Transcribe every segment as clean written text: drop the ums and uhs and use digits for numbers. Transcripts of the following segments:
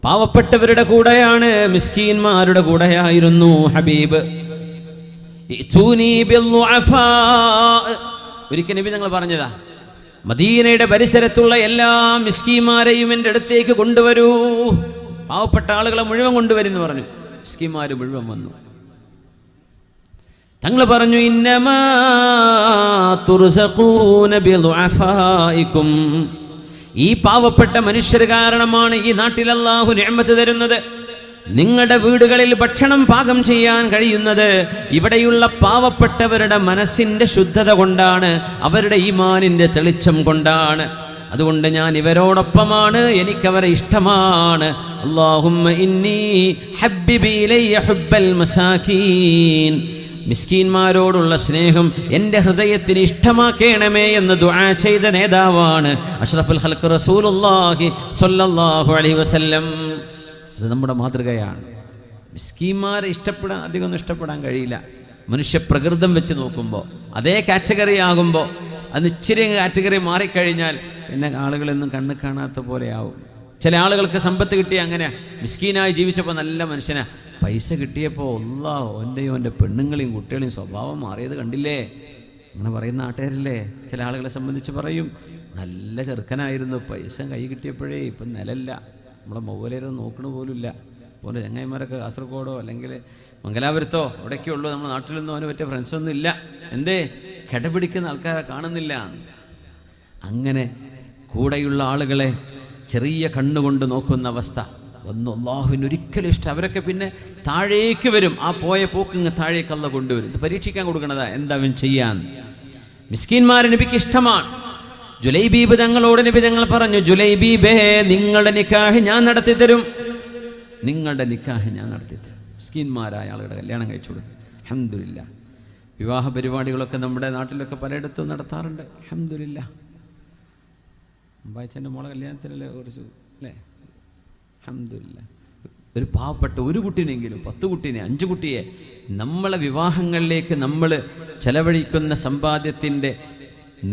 പാവപ്പെട്ടവരുടെ കൂടെയാണ്, മിസ്കീന്മാരുടെ കൂടെയായിരുന്നു ഹബീബ്. ഒരിക്കൽ നബി തങ്ങൾ പറഞ്ഞതാ, മദീനയുടെ പരിസരത്തുള്ള എല്ലാ മിസ്കീന്മാരെയും എൻ്റെ അടുത്തേക്ക് കൊണ്ടുവരൂ, പാവപ്പെട്ട ആളുകളെ മുഴുവൻ കൊണ്ടുവരുന്നു പറഞ്ഞു. മിസ്കീന്മാർ മുഴുവൻ വന്നു. തങ്ങൾ പറഞ്ഞു, ഇന്നമാ തുർസഖൂന ബിദുഅഫായിക്കും, ഈ പാവപ്പെട്ട മനുഷ്യർ കാരണമാണ് ഈ നാട്ടിൽ അല്ലാഹു നിഅമത്ത് തരുന്നത്. നിങ്ങളുടെ വീടുകളിൽ ഭക്ഷണം പാകം ചെയ്യാൻ കഴിയുന്നത് ഇവിടെയുള്ള പാവപ്പെട്ടവരുടെ മനസ്സിന്റെ ശുദ്ധത കൊണ്ടാണ്, അവരുടെ ഈമാനിന്റെ തെളിച്ചം കൊണ്ടാണ്. അതുകൊണ്ട് ഞാൻ ഇവരോടൊപ്പമാണ്, എനിക്കവരെ ഇഷ്ടമാണ്. അല്ലാഹുമ്മ ഇന്നി ഹബ്ബിബി ഇലയ്യ ഹുബ്ബൽ മസാകീൻ, മിസ്കീന്മാരോടുള്ള സ്നേഹം എൻ്റെ ഹൃദയത്തിന് ഇഷ്ടമാക്കണമേ എന്ന് ദുആ ചെയ്ത നേതാവാണ് അഷ്റഫുൽ ഖൽഖ് റസൂലുള്ളാഹി സ്വല്ലല്ലാഹു അലൈഹി വസല്ലം. അത് നമ്മുടെ മാതൃകയാണ്. മിസ്കീന്മാരെ അധികമൊന്നും ഇഷ്ടപ്പെടാൻ കഴിയില്ല. മനുഷ്യ പ്രകൃതം വെച്ച് നോക്കുമ്പോൾ അതേ കാറ്റഗറി ആകുമ്പോൾ അത് ഇച്ചിരി കാറ്റഗറി മാറിക്കഴിഞ്ഞാൽ പിന്നെ ആളുകളൊന്നും കണ്ണ് കാണാത്ത പോലെയാവും. ചില ആളുകൾക്ക് സമ്പത്ത് കിട്ടിയ അങ്ങനെ മിസ്കീനായി ജീവിച്ചപ്പോൾ നല്ല മനുഷ്യനാ, പൈസ കിട്ടിയപ്പോൾ ഓൻ്റെ പെണ്ണുങ്ങളെയും കുട്ടികളെയും സ്വഭാവം മാറിയത് കണ്ടില്ലേ, അങ്ങനെ പറയുന്ന നാട്ടുകാരില്ലേ. ചില ആളുകളെ സംബന്ധിച്ച് പറയും, നല്ല ചെറുക്കനായിരുന്നു, പൈസ കൈ കിട്ടിയപ്പോഴേ ഇപ്പം നിലല്ല, നമ്മളെ മൊബൈലൊന്നും നോക്കണ പോലുമില്ല. പോലെ ചങ്ങായിമാരൊക്കെ കാസർഗോഡോ അല്ലെങ്കിൽ മംഗലാപുരത്തോ അവിടേക്കേ ഉള്ളൂ, നമ്മുടെ നാട്ടിലൊന്നും അവന് പറ്റിയ ഫ്രണ്ട്സൊന്നും ഇല്ല. എന്തേ, കിടപിടിക്കുന്ന ആൾക്കാരെ കാണുന്നില്ല. അങ്ങനെ കൂടെയുള്ള ആളുകളെ ചെറിയ കണ്ണുകൊണ്ട് നോക്കുന്ന അവസ്ഥ ഒന്നും അല്ലാഹുവിന് ഒരിക്കലും ഇഷ്ടം. അവരൊക്കെ പിന്നെ താഴേക്ക് വരും, ആ പോയ പോക്കിങ് താഴേക്ക് അല്ലാഹു കൊണ്ടുവരും. ഇത് പരീക്ഷിക്കാൻ കൊടുക്കണതാ, എന്താ അവൻ ചെയ്യാൻ. മിസ്കീന്മാരെ നബിക്ക് ഇഷ്ടമാണ്. ജുലൈബീബ് തങ്ങളോട് നബി തങ്ങൾ പറഞ്ഞു, ജുലൈബീബേ, നിങ്ങളുടെ നിക്കാഹ് ഞാൻ നടത്തി തരും, നിങ്ങളുടെ നിക്കാഹ് ഞാൻ നടത്തി തരും. മിസ്കീന്മാരായ ആളുകളുടെ കല്യാണം കഴിച്ചു കൊടുക്കും. അൽഹംദുലില്ലാ. വിവാഹ പരിപാടികളൊക്കെ നമ്മുടെ നാട്ടിലൊക്കെ പലയിടത്തും നടത്താറുണ്ട്. അൽഹംദുലില്ലാ. അമ്പായച്ചൻ്റെ മോളെ കല്യാണത്തിനല്ലേ കുറച്ച് അല്ലേ? അൽഹംദുലില്ലാ. ഒരു പാവപ്പെട്ട ഒരു കുട്ടീനെങ്കിലും 10 കുട്ടീനെ 5 കുട്ടിയെ നമ്മളെ വിവാഹങ്ങളിലേക്ക് നമ്മൾ ചെലവഴിക്കുന്ന സമ്പാദ്യത്തിൻ്റെ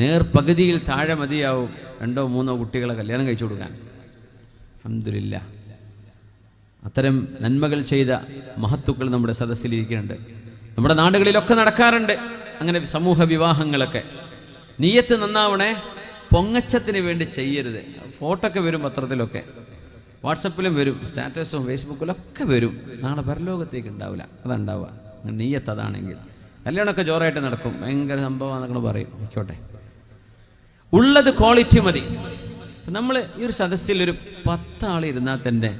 നേർപകുതിയിൽ താഴെ മതിയാവും 2-3 കുട്ടികളെ കല്യാണം കഴിച്ചു കൊടുക്കാൻ. അൽഹംദുലില്ലാ. അത്തരം നന്മകൾ ചെയ്ത മഹത്തുക്കൾ നമ്മുടെ സദസ്സിലിരിക്കുന്നുണ്ട്. നമ്മുടെ നാടുകളിലൊക്കെ നടക്കാറുണ്ട് അങ്ങനെ സമൂഹ വിവാഹങ്ങളൊക്കെ. നിയ്യത്ത് നന്നാവണേ, പൊങ്ങച്ചത്തിന് വേണ്ടി ചെയ്യരുത്. ഫോട്ടോ ഒക്കെ വരും പത്രത്തിലൊക്കെ, വാട്സപ്പിലും വരും, സ്റ്റാറ്റസും ഫേസ്ബുക്കിലൊക്കെ വരും. നാളെ പരലോകത്തേക്ക് ഉണ്ടാവില്ല, അതുണ്ടാവുക. നിയ്യത്ത് അതാണെങ്കിൽ കല്യാണമൊക്കെ ജോറായിട്ട് നടക്കും, ഭയങ്കര സംഭവം എന്നൊക്കെ പറയും. ആയിക്കോട്ടെ, ഉള്ളത് ക്വാളിറ്റി മതി. നമ്മൾ ഈ ഒരു സദസ്സിൽ ഒരു 10 ആൾ ഇരുന്നാൽ തന്നെ